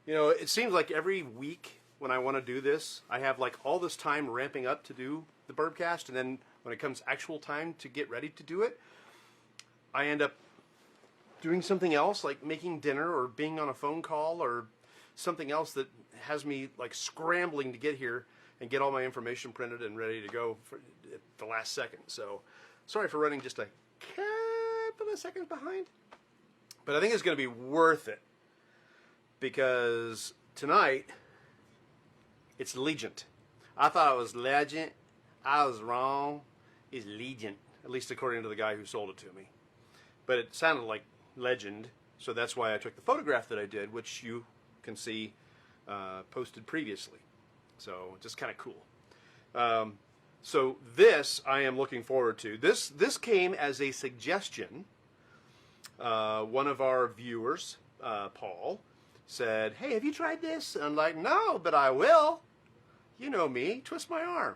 You know, it seems like every week when I want to do this, I have like all this time ramping up to do the Bourbcast, and then when it comes actual time to get ready to do it, I end up doing something else, like making dinner or being on a phone call or something else that has me like scrambling to get here and get all my information printed and ready to go at the last second. So sorry for running just a couple of seconds behind, but I think it's going to be worth it because tonight it's Legent. I thought it was Legent. I was wrong. It's Legent, at least according to the guy who sold it to me. But it sounded like Legend, so that's why I took the photograph that I did, which you can see posted previously. So just kind of cool. So this I am looking forward to. This came as a suggestion. One of our viewers, Paul, said, "Hey, have you tried this?" And I'm like, "No, but I will. You know me, twist my arm."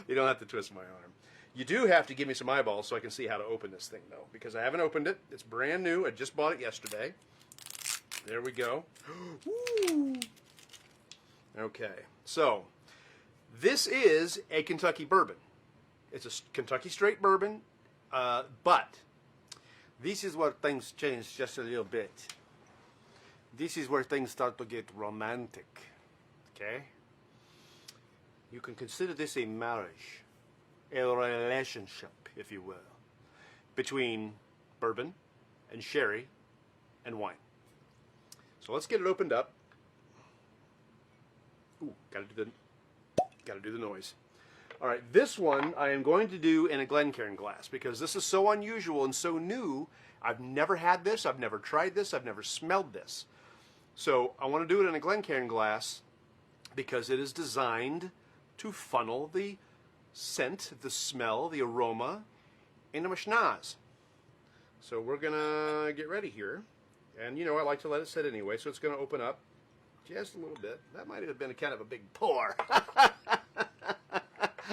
You don't have to twist my arm. You do have to give me some eyeballs so I can see how to open this thing, though, because I haven't opened it. It's brand new. I just bought it yesterday. There we go. Woo. Okay, so this is a Kentucky bourbon. It's a Kentucky straight bourbon, but this is where things change just a little bit. This is where things start to get romantic, okay? You can consider this a marriage, a relationship, if you will, between bourbon and sherry and wine. So let's get it opened up. Ooh, gotta do the noise. All right, this one I am going to do in a Glencairn glass because this is so unusual and so new. I've never had this, I've never tried this, I've never smelled this. So I want to do it in a Glencairn glass because it is designed to funnel the scent, the smell, the aroma into my schnoz. So we're gonna get ready here. And you know, I like to let it sit anyway, so it's gonna open up just a little bit. That might have been a kind of a big pour.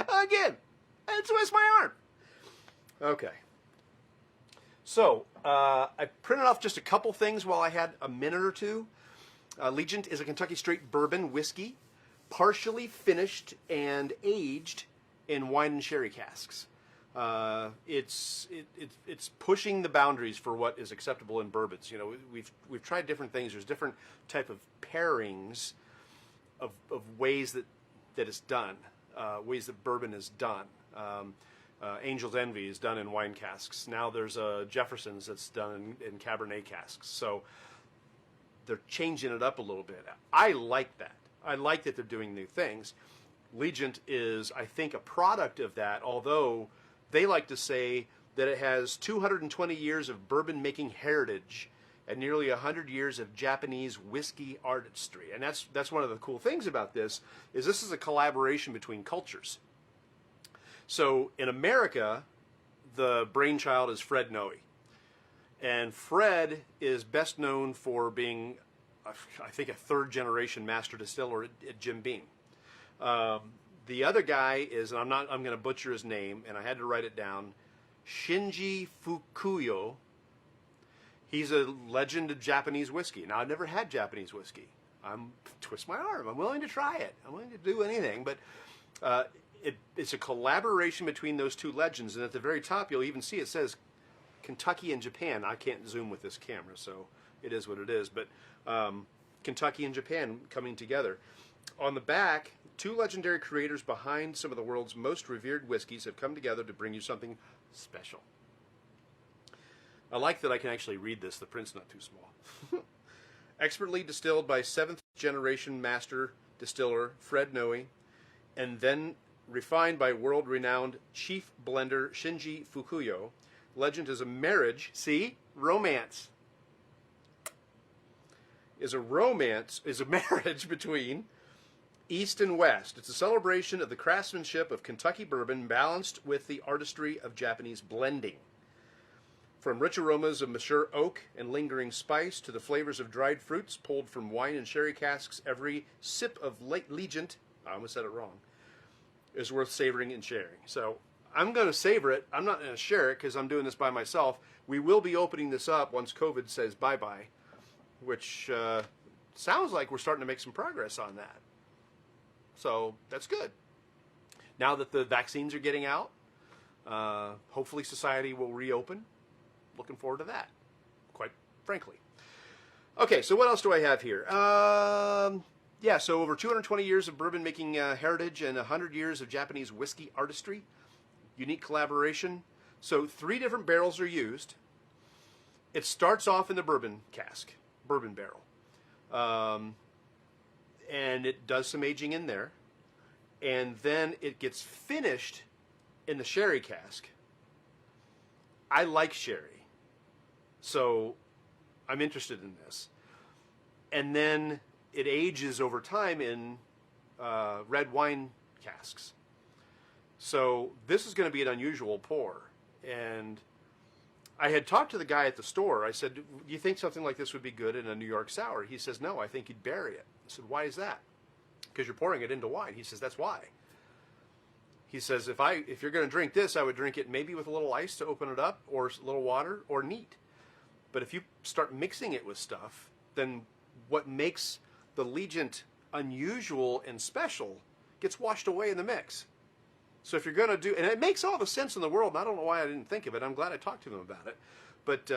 Again, and twist my arm. Okay. So, I printed off just a couple things while I had a minute or two. Legent is a Kentucky straight bourbon whiskey, partially finished and aged in wine and sherry casks. It's pushing the boundaries for what is acceptable in bourbons. You know, we've tried different things. There's different type of pairings of ways that it's done, ways that bourbon is done. Angel's Envy is done in wine casks. Now there's Jefferson's that's done in Cabernet casks. So they're changing it up a little bit. I like that. I like that they're doing new things. Legent is, I think, a product of that, although they like to say that it has 220 years of bourbon-making heritage and nearly 100 years of Japanese whiskey artistry. And that's one of the cool things about this is a collaboration between cultures. So in America, the brainchild is Fred Noe. And Fred is best known for being, I think, a third-generation master distiller at Jim Beam. The other guy is, and I'm going to butcher his name, and I had to write it down, Shinji Fukuyo. He's a legend of Japanese whiskey. Now, I've never had Japanese whiskey. Twist my arm. I'm willing to try it. I'm willing to do anything, but it's a collaboration between those two legends, and at the very top, you'll even see it says Kentucky and Japan. I can't zoom with this camera, so it is what it is, but Kentucky and Japan coming together. On the back, two legendary creators behind some of the world's most revered whiskeys have come together to bring you something special. I like that I can actually read this. The print's not too small. Expertly distilled by 7th generation master distiller Fred Noe, and then refined by world-renowned chief blender Shinji Fukuyo, Legent is a marriage, see? Romance. Is a marriage between East and West. It's a celebration of the craftsmanship of Kentucky bourbon balanced with the artistry of Japanese blending. From rich aromas of mature oak and lingering spice to the flavors of dried fruits pulled from wine and sherry casks, every sip of Legent, I almost said it wrong, is worth savoring and sharing. So I'm going to savor it. I'm not going to share it because I'm doing this by myself. We will be opening this up once COVID says bye-bye, which sounds like we're starting to make some progress on that. So that's good. Now that the vaccines are getting out, hopefully society will reopen. Looking forward to that, quite frankly. Okay, so what else do I have here? Yeah, so over 220 years of bourbon making heritage and 100 years of Japanese whiskey artistry. Unique collaboration. So 3 different barrels are used. It starts off in the bourbon cask, bourbon barrel. And it does some aging in there. And then it gets finished in the sherry cask. I like sherry, so I'm interested in this. And then it ages over time in red wine casks. So this is going to be an unusual pour. And I had talked to the guy at the store. I said, do you think something like this would be good in a New York sour? He says, no, I think you'd bury it. I said, why is that? Because you're pouring it into wine. He says, that's why. He says, if you're going to drink this, I would drink it maybe with a little ice to open it up, or a little water, or neat. But if you start mixing it with stuff, then what makes the Legent unusual and special gets washed away in the mix. So if you're going to do, and it makes all the sense in the world, and I don't know why I didn't think of it. I'm glad I talked to him about it. But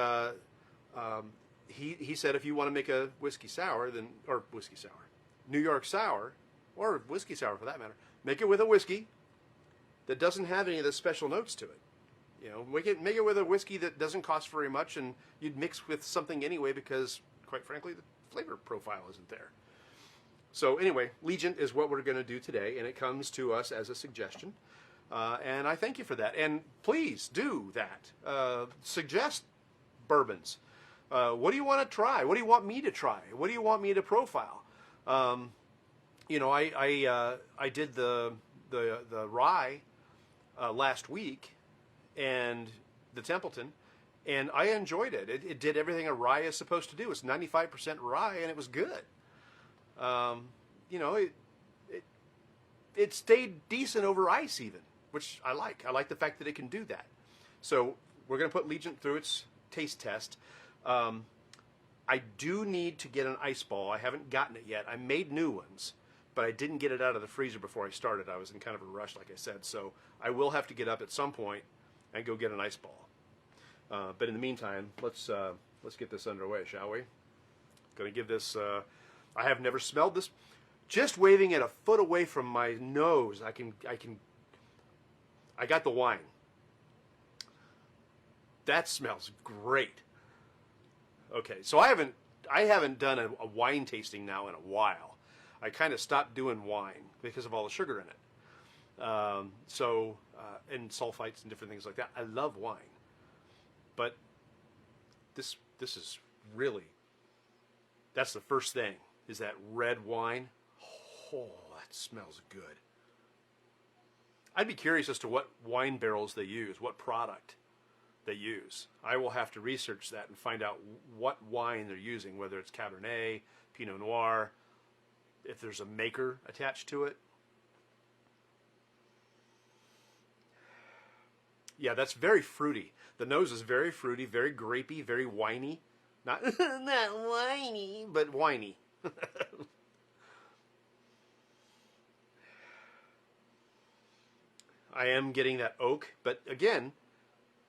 he said if you want to make a whiskey sour, or whiskey sour, New York sour, or whiskey sour for that matter, make it with a whiskey that doesn't have any of the special notes to it. You know, make it with a whiskey that doesn't cost very much, and you'd mix with something anyway because, quite frankly, the flavor profile isn't there. So anyway, Legent is what we're going to do today, and it comes to us as a suggestion. And I thank you for that. And please do that. Suggest bourbons. What do you want to try? What do you want me to try? What do you want me to profile? You know, I did the rye last week, and the Templeton, and I enjoyed it. It did everything a rye is supposed to do. It's 95% rye, and it was good. You know, it stayed decent over ice even, which I like. I like the fact that it can do that. So we're going to put Legent through its taste test. I do need to get an ice ball. I haven't gotten it yet. I made new ones, but I didn't get it out of the freezer before I started. I was in kind of a rush, like I said. So I will have to get up at some point and go get an ice ball. But in the meantime, let's get this underway, shall we? Going to give this. I have never smelled this. Just waving it a foot away from my nose, I got the wine. That smells great. Okay, so I haven't done a wine tasting now in a while. I kind of stopped doing wine because of all the sugar in it. And sulfites and different things like that. I love wine, but this is really, that's the first thing, is that red wine. Oh, that smells good. I'd be curious as to what wine barrels they use, what product they use. I will have to research that and find out what wine they're using, whether it's Cabernet, Pinot Noir, if there's a maker attached to it. Yeah, that's very fruity. The nose is very fruity, very grapey, very winey. Not whiny, but winey. I am getting that oak, but again,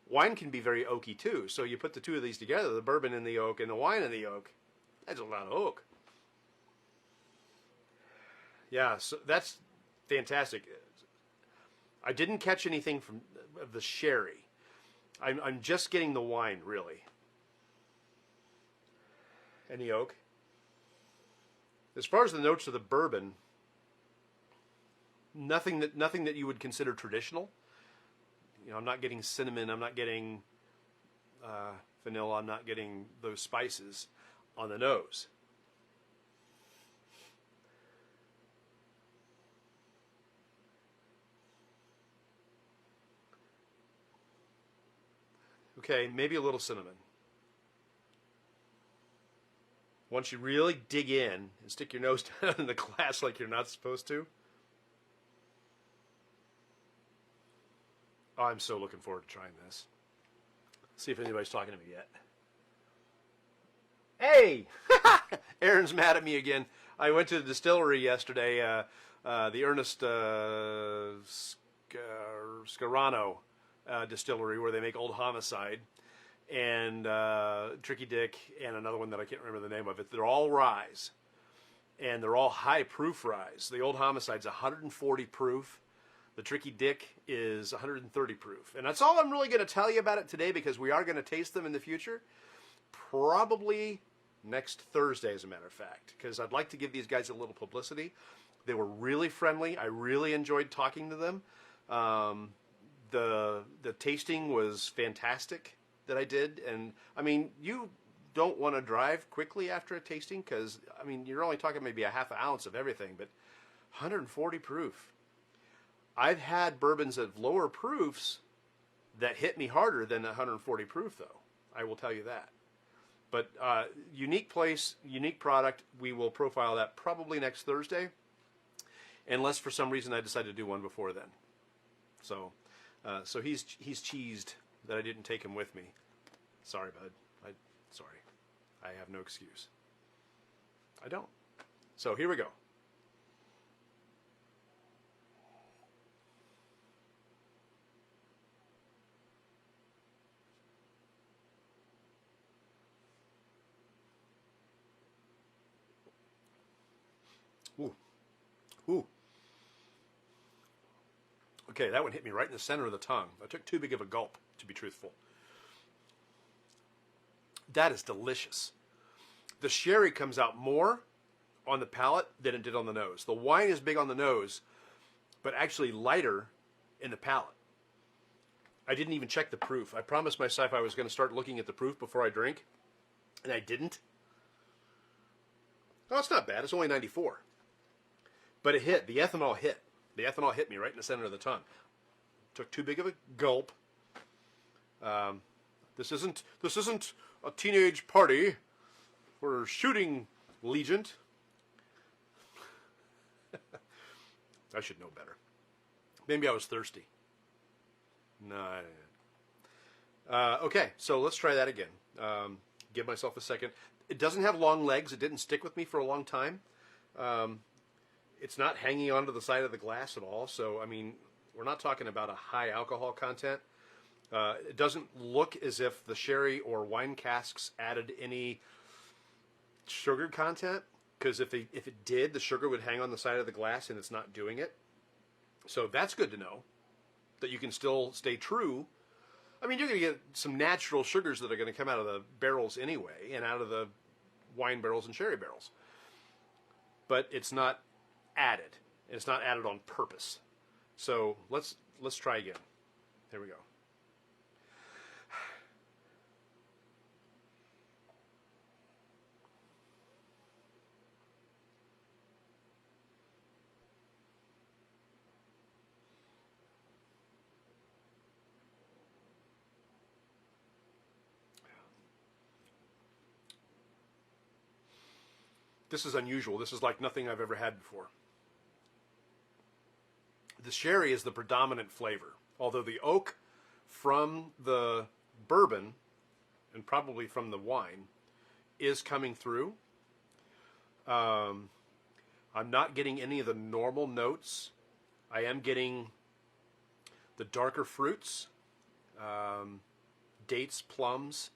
wine can be very oaky too. So you put the two of these together, the bourbon in the oak and the wine in the oak, that's a lot of oak. Yeah, so that's fantastic. I didn't catch anything from the sherry. I'm just getting the wine, really. And the oak. As far as the notes of the bourbon, nothing that you would consider traditional. You know, I'm not getting cinnamon. I'm not getting vanilla. I'm not getting those spices on the nose. Okay, maybe a little cinnamon. Once you really dig in and stick your nose down in the glass like you're not supposed to. Oh, I'm so looking forward to trying this. See if anybody's talking to me yet. Hey! Aaron's mad at me again. I went to the distillery yesterday, the Ernest Scarano distillery, where they make Old Homicide and Tricky Dick and another one that I can't remember the name of it. They're all ryes, and they're all high proof ryes. The Old Homicide's 140 proof. The Tricky Dick is 130 proof. And that's all I'm really going to tell you about it today, because we are going to taste them in the future. Probably next Thursday, as a matter of fact, because I'd like to give these guys a little publicity. They were really friendly. I really enjoyed talking to them. The tasting was fantastic that I did. And, I mean, you don't want to drive quickly after a tasting, because, I mean, you're only talking maybe a half an ounce of everything, but 140 proof. I've had bourbons of lower proofs that hit me harder than 140 proof, though. I will tell you that. But unique place, unique product. We will profile that probably next Thursday, unless for some reason I decide to do one before then. So, so he's cheesed that I didn't take him with me. Sorry, bud. Sorry. I have no excuse. I don't. So here we go. Ooh. Ooh. Okay, that one hit me right in the center of the tongue. I took too big of a gulp, to be truthful. That is delicious. The sherry comes out more on the palate than it did on the nose. The wine is big on the nose, but actually lighter in the palate. I didn't even check the proof. I promised myself I was going to start looking at the proof before I drink, and I didn't. Oh, it's not bad. It's only 94. But it hit. The ethanol hit. The ethanol hit me right in the center of the tongue. Took too big of a gulp. This isn't a teenage party. We're shooting Legent. I should know better. Maybe I was thirsty. No, I didn't. Okay, so let's try that again. Give myself a second. It doesn't have long legs. It didn't stick with me for a long time. It's not hanging onto the side of the glass at all. So, I mean, we're not talking about a high alcohol content. It doesn't look as if the sherry or wine casks added any sugar content, because if it did, the sugar would hang on the side of the glass, and it's not doing it. So that's good to know, that you can still stay true. I mean, you're going to get some natural sugars that are going to come out of the barrels anyway, and out of the wine barrels and sherry barrels. But it's not added. It's not added on purpose. So let's try again. Here we go. This is unusual. This is like nothing I've ever had before. The sherry is the predominant flavor, although the oak from the bourbon, and probably from the wine, is coming through. I'm not getting any of the normal notes. I am getting the darker fruits, dates, plums.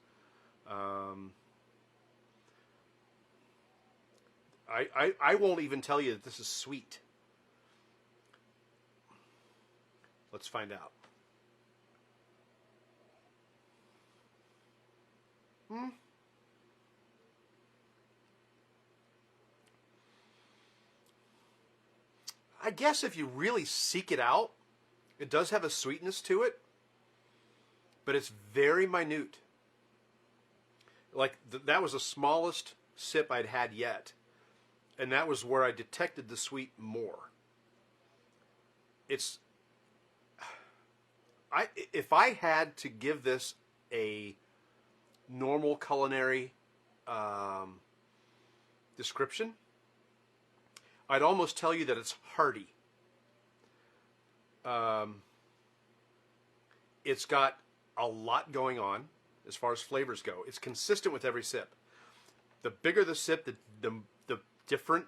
I won't even tell you that this is sweet. Let's find out. I guess if you really seek it out, it does have a sweetness to it, but it's very minute. Like, that was the smallest sip I'd had yet, and that was where I detected the sweet more. If I had to give this a normal culinary description, I'd almost tell you that it's hearty. It's got a lot going on as far as flavors go. It's consistent with every sip. The bigger the sip, the different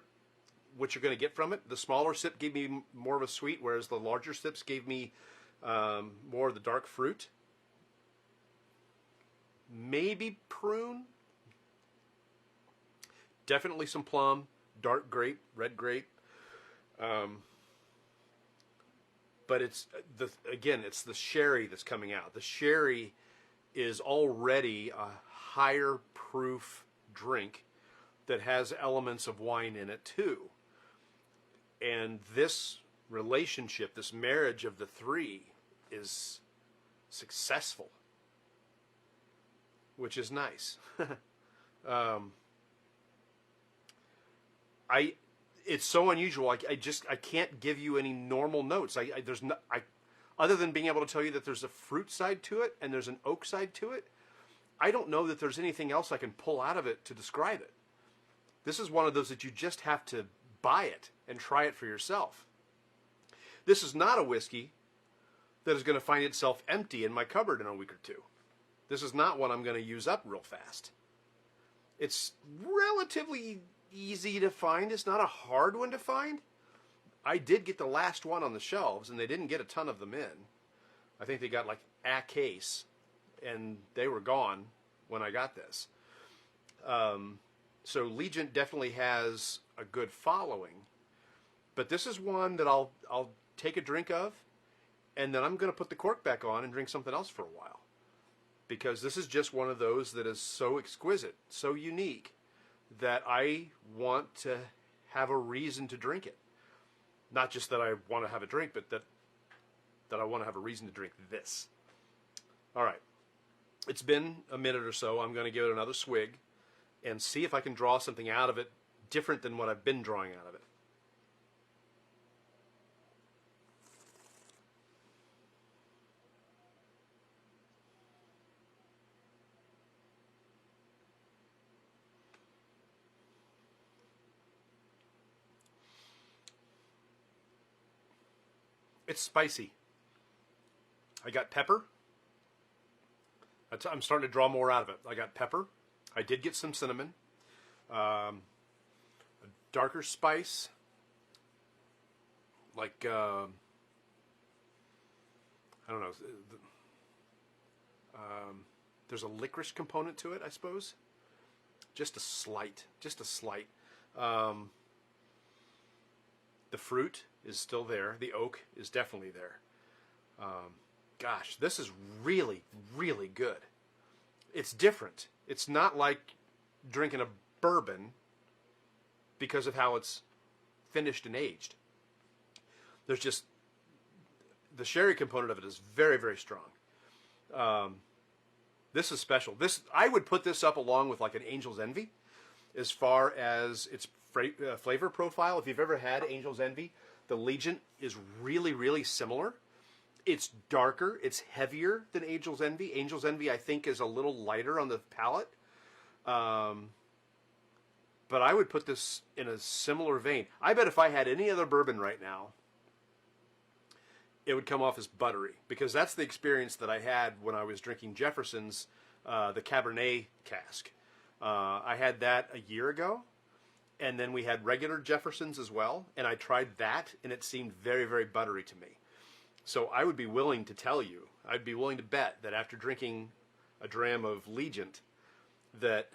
what you're going to get from it. The smaller sip gave me more of a sweet, whereas the larger sips gave me more of the dark fruit. Maybe prune. Definitely some plum, dark grape, red grape. But it's it's the sherry that's coming out. The sherry is already a higher proof drink that has elements of wine in it too. And this relationship, this marriage of the three is successful, which is nice. It's so unusual. I can't give you any normal notes. Other than being able to tell you that there's a fruit side to it and there's an oak side to it, I don't know that there's anything else I can pull out of it to describe it. This is one of those that you just have to buy it and try it for yourself. This is not a whiskey that is going to find itself empty in my cupboard in a week or two. This is not one I'm going to use up real fast. It's relatively easy to find. It's not a hard one to find. I did get the last one on the shelves, and they didn't get a ton of them in. I think they got like a case, and they were gone when I got this. So Legent definitely has a good following, but this is one that I'll take a drink of, and then I'm going to put the cork back on and drink something else for a while, because this is just one of those that is so exquisite, so unique, that I want to have a reason to drink it. Not just that I want to have a drink, but that I want to have a reason to drink this. All right. It's been a minute or so. I'm going to give it another swig and see if I can draw something out of it different than what I've been drawing out of it. It's spicy. I got pepper. I'm starting to draw more out of it. I got pepper. I did get some cinnamon. A darker spice. Like, I don't know. There's a licorice component to it, I suppose. Just a slight. The fruit is still there. The oak is definitely there. Gosh, this is really, really good. It's different. It's not like drinking a bourbon because of how it's finished and aged. There's just, the sherry component of it is very, very strong. This is special. I would put this up along with like an Angel's Envy as far as its flavor profile. If you've ever had Angel's Envy, the Legent is really, really similar. It's darker, it's heavier than Angel's Envy. Angel's Envy, I think, is a little lighter on the palate. But I would put this in a similar vein. I bet if I had any other bourbon right now, it would come off as buttery, because that's the experience that I had when I was drinking Jefferson's, the Cabernet cask. I had that a year ago, and then we had regular Jefferson's as well, and I tried that, and it seemed very, very buttery to me. So I would be willing to tell you, I'd be willing to bet that after drinking a dram of Legent, that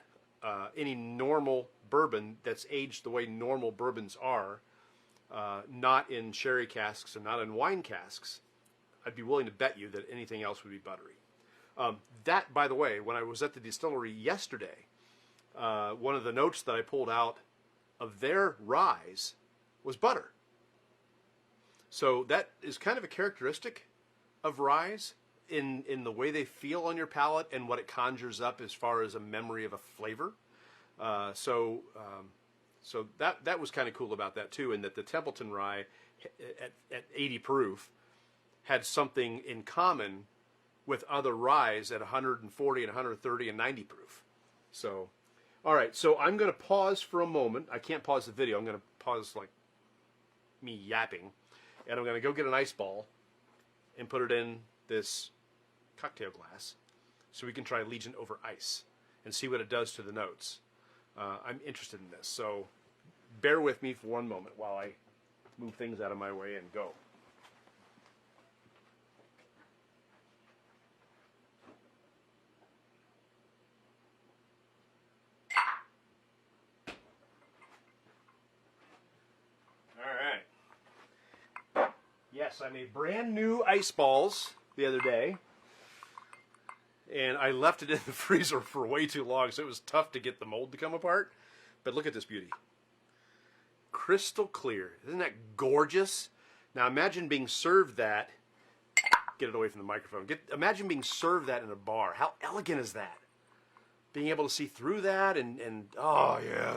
any normal bourbon that's aged the way normal bourbons are, not in sherry casks and not in wine casks, I'd be willing to bet you that anything else would be buttery. That, by the way, when I was at the distillery yesterday, one of the notes that I pulled out of their ryes was butter. So that is kind of a characteristic of ryes in the way they feel on your palate and what it conjures up as far as a memory of a flavor. So that was kind of cool about that too, and that the Templeton rye at 80 proof had something in common with other ryes at 140 and 130 and 90 proof. So, all right, so I'm going to pause for a moment. I can't pause the video. I'm going to pause like me yapping. And I'm going to go get an ice ball and put it in this cocktail glass so we can try Legent over ice and see what it does to the notes. I'm interested in this. So bear with me for one moment while I move things out of my way and go. Yes, I made brand new ice balls the other day, and I left it in the freezer for way too long, so it was tough to get the mold to come apart. But look at this beauty. Crystal clear. Isn't that gorgeous? Now imagine being served that. Get it away from the microphone. Imagine being served that in a bar. How elegant is that? Being able to see through that and oh yeah.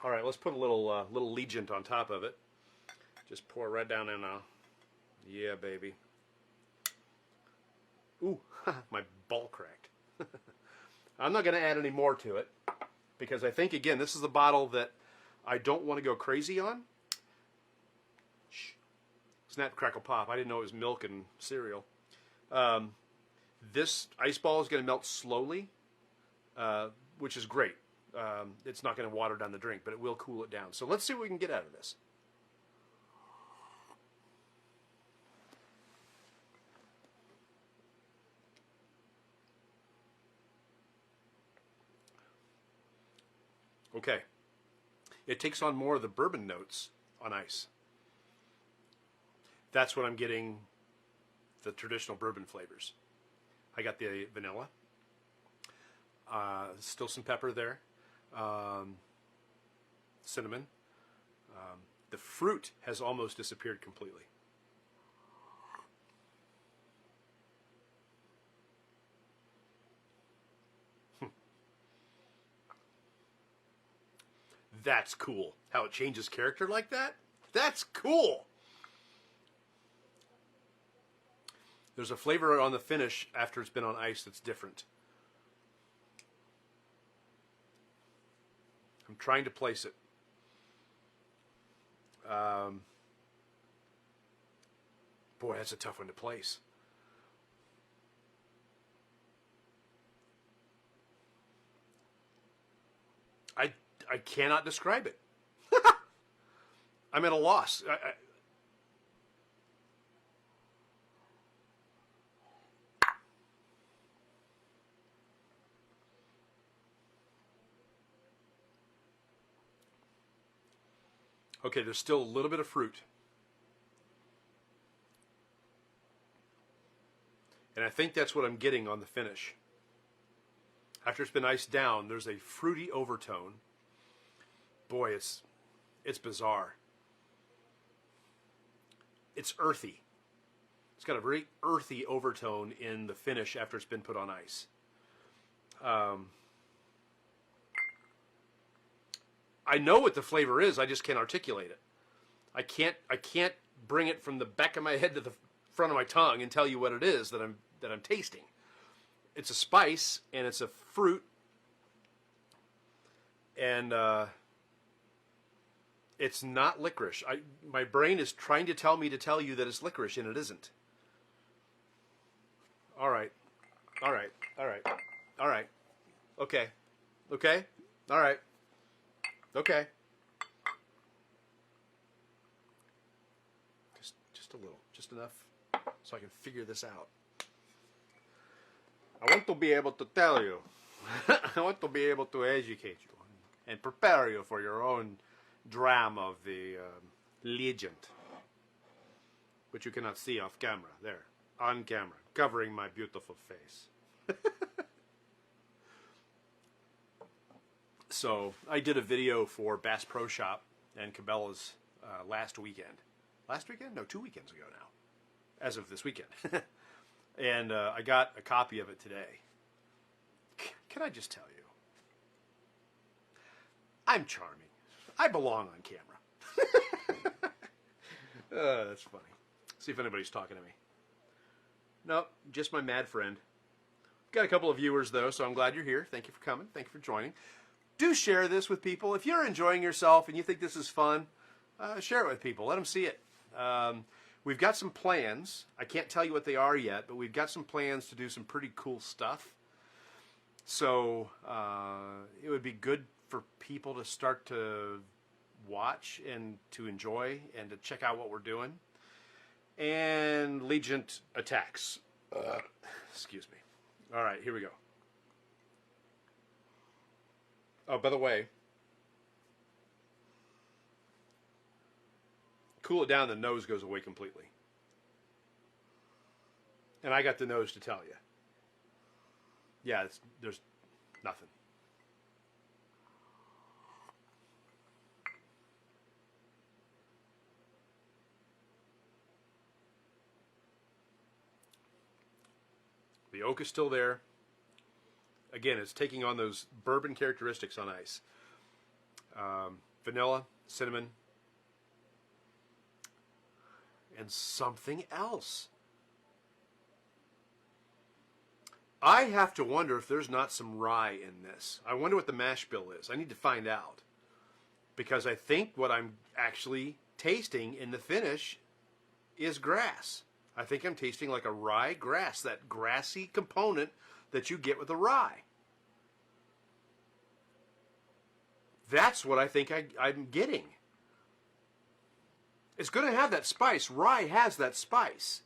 All right, let's put a little Legent on top of it. Just pour right down in now. Yeah, baby. Ooh, my ball cracked. I'm not going to add any more to it because I think, again, this is the bottle that I don't want to go crazy on. Shh. Snap, crackle, pop. I didn't know it was milk and cereal. This ice ball is going to melt slowly, which is great. It's not going to water down the drink, but it will cool it down. So let's see what we can get out of this. Okay, it takes on more of the bourbon notes on ice. That's what I'm getting, the traditional bourbon flavors. I got the vanilla, still some pepper there, cinnamon. The fruit has almost disappeared completely. That's cool. How it changes character like that? That's cool. There's a flavor on the finish after it's been on ice that's different. I'm trying to place it. Boy, that's a tough one to place. I cannot describe it. I'm at a loss. Okay, there's still a little bit of fruit. And I think that's what I'm getting on the finish. After it's been iced down, there's a fruity overtone. Boy, it's bizarre. It's earthy. It's got a very earthy overtone in the finish after it's been put on ice. I know what the flavor is, I just can't articulate it. I can't bring it from the back of my head to the front of my tongue and tell you what it is that I'm tasting. It's a spice and it's a fruit, and it's not licorice. My brain is trying to tell me to tell you that it's licorice, and it isn't. All right. All right. All right. All right. Okay. Okay. All right. Okay. Just a little. Just enough so I can figure this out. I want to be able to tell you. I want to be able to educate you and prepare you for your own dram of the Legent, which you cannot see off camera. There, on camera, covering my beautiful face. So I did a video for Bass Pro Shop and Cabela's last weekend. Last weekend? No, 2 weekends ago now, as of this weekend. And I got a copy of it today. Can I just tell you? I'm charming. I belong on camera. That's funny. See if anybody's talking to me. Nope, just my mad friend. Got a couple of viewers, though, so I'm glad you're here. Thank you for coming. Thank you for joining. Do share this with people. If you're enjoying yourself and you think this is fun, share it with people. Let them see it. We've got some plans. I can't tell you what they are yet, but we've got some plans to do some pretty cool stuff. So it would be good for people to start to watch and to enjoy and to check out what we're doing. And Legent attacks. Excuse me. All right, here we go. Oh, by the way, cool it down, the nose goes away completely. And I got the nose to tell you. Yeah, there's nothing. The oak is still there. Again, it's taking on those bourbon characteristics on ice. Vanilla, cinnamon, and something else. I have to wonder if there's not some rye in this. I wonder what the mash bill is. I need to find out. Because I think what I'm actually tasting in the finish is grass. I think I'm tasting like a rye grass, that grassy component that you get with a rye. That's what I think I'm getting. It's going to have that spice. Rye has that spice.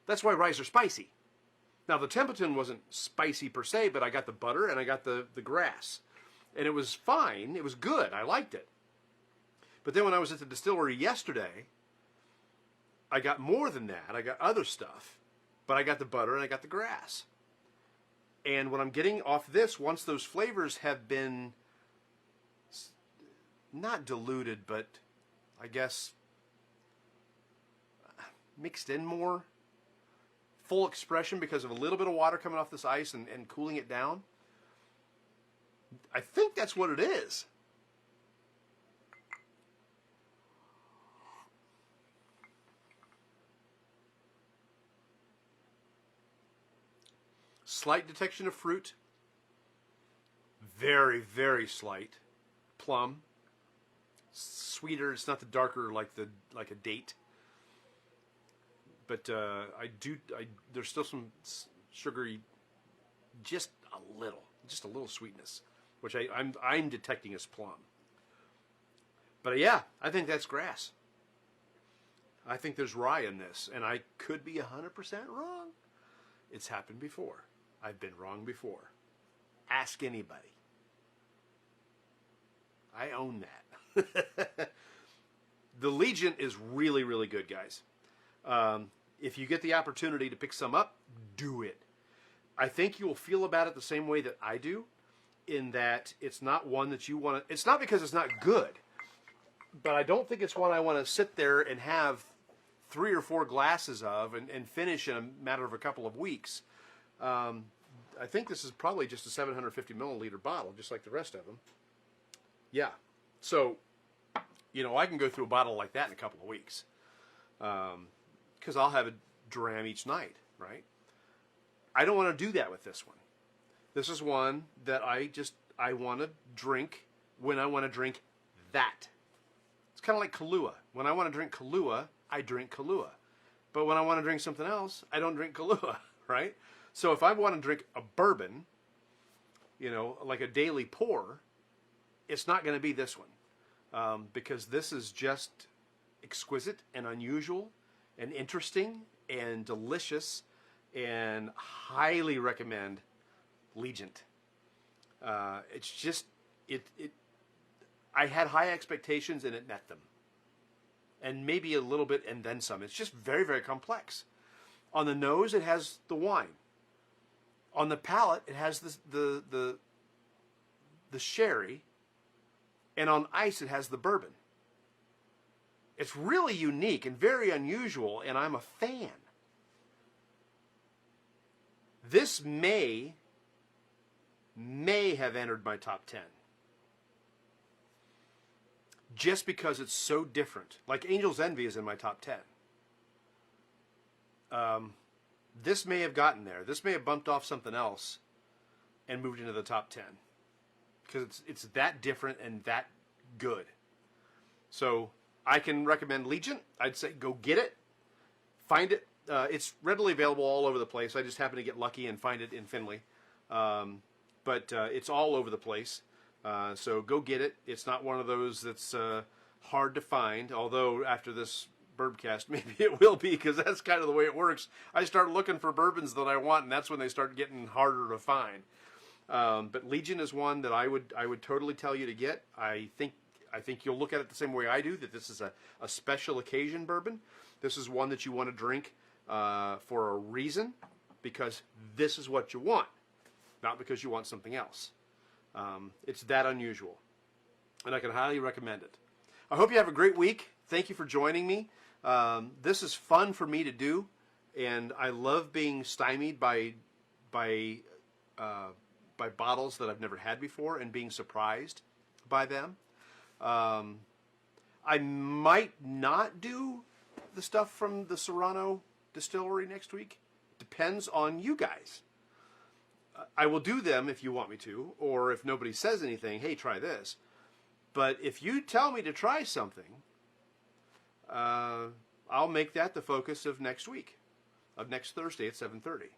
That's why ryes are spicy. Now, the Templeton wasn't spicy per se, but I got the butter and I got the grass. And it was fine. It was good. I liked it. But then when I was at the distillery yesterday, I got more than that. I got other stuff. But I got the butter and I got the grass. And what I'm getting off this, once those flavors have been not diluted, but I guess mixed in more, full expression because of a little bit of water coming off this ice and cooling it down. I think that's what it is. Slight detection of fruit. Very, very slight. Plum. Sweeter. It's not the darker like a date. But there's still some sugary, just a little sweetness, which I'm detecting as plum. But yeah, I think that's grass. I think there's rye in this, and I could be 100% wrong. It's happened before. I've been wrong before. Ask anybody. I own that. The Legent is really, really good, guys. If you get the opportunity to pick some up, do it. I think you'll feel about it the same way that I do, in that it's not one that you want to... It's not because it's not good, but I don't think it's one I want to sit there and have 3 or 4 glasses of and finish in a matter of a couple of weeks. I think this is probably just a 750 milliliter bottle, just like the rest of them. Yeah. So, I can go through a bottle like that in a couple of weeks. Because I'll have a dram each night, right? I don't want to do that with this one. This is one that I want to drink when I want to drink that. It's kind of like Kahlua. When I want to drink Kahlua, I drink Kahlua. But when I want to drink something else, I don't drink Kahlua, right? So if I want to drink a bourbon, like a daily pour, it's not going to be this one. Because this is just exquisite and unusual and interesting and delicious, and highly recommend Legent. It's just, I had high expectations and it met them. And maybe a little bit and then some. It's just very, very complex. On the nose, it has the wine. On the palate, it has the sherry. And on ice, it has the bourbon. It's really unique and very unusual, and I'm a fan. This may have entered my top 10. Just because it's so different. Like Angel's Envy is in my top 10. This may have gotten there. This may have bumped off something else and moved into the top 10. Because it's that different and that good. So I can recommend Legent. I'd say go get it. Find it. It's readily available all over the place. I just happen to get lucky and find it in Findlay. But it's all over the place. So go get it. It's not one of those that's hard to find, although after this Bourbcast, maybe it will be, because that's kind of the way it works. I start looking for bourbons that I want, and that's when they start getting harder to find. But Legent is one that I would totally tell you to get. I think you'll look at it the same way I do, that this is a special occasion bourbon. This is one that you want to drink for a reason, because this is what you want, not because you want something else. It's that unusual, and I can highly recommend it. I hope you have a great week. Thank you for joining me. This is fun for me to do, and I love being stymied by bottles that I've never had before and being surprised by them. I might not do the stuff from the Serrano distillery next week. Depends on you guys. I will do them if you want me to, or if nobody says anything, hey, try this. But if you tell me to try something, I'll make that the focus of next week, of next Thursday at 7:30.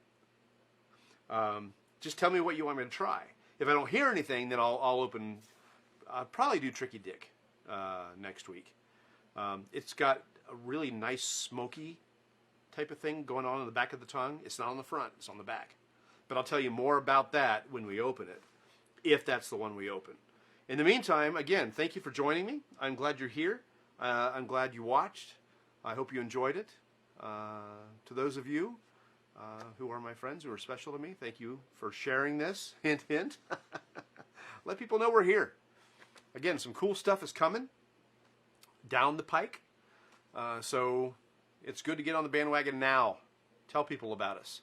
Just tell me what you want me to try. If I don't hear anything, then I'll probably do Tricky Dick next week. It's got a really nice smoky type of thing going on in the back of the tongue. It's not on the front, it's on the back. But I'll tell you more about that when we open it, if that's the one we open. In the meantime, again, thank you for joining me. I'm glad you're here. I'm glad you watched. I hope you enjoyed it. To those of you who are my friends, who are special to me, thank you for sharing this. Hint, hint. Let people know we're here. Again, some cool stuff is coming down the pike. So it's good to get on the bandwagon now. Tell people about us.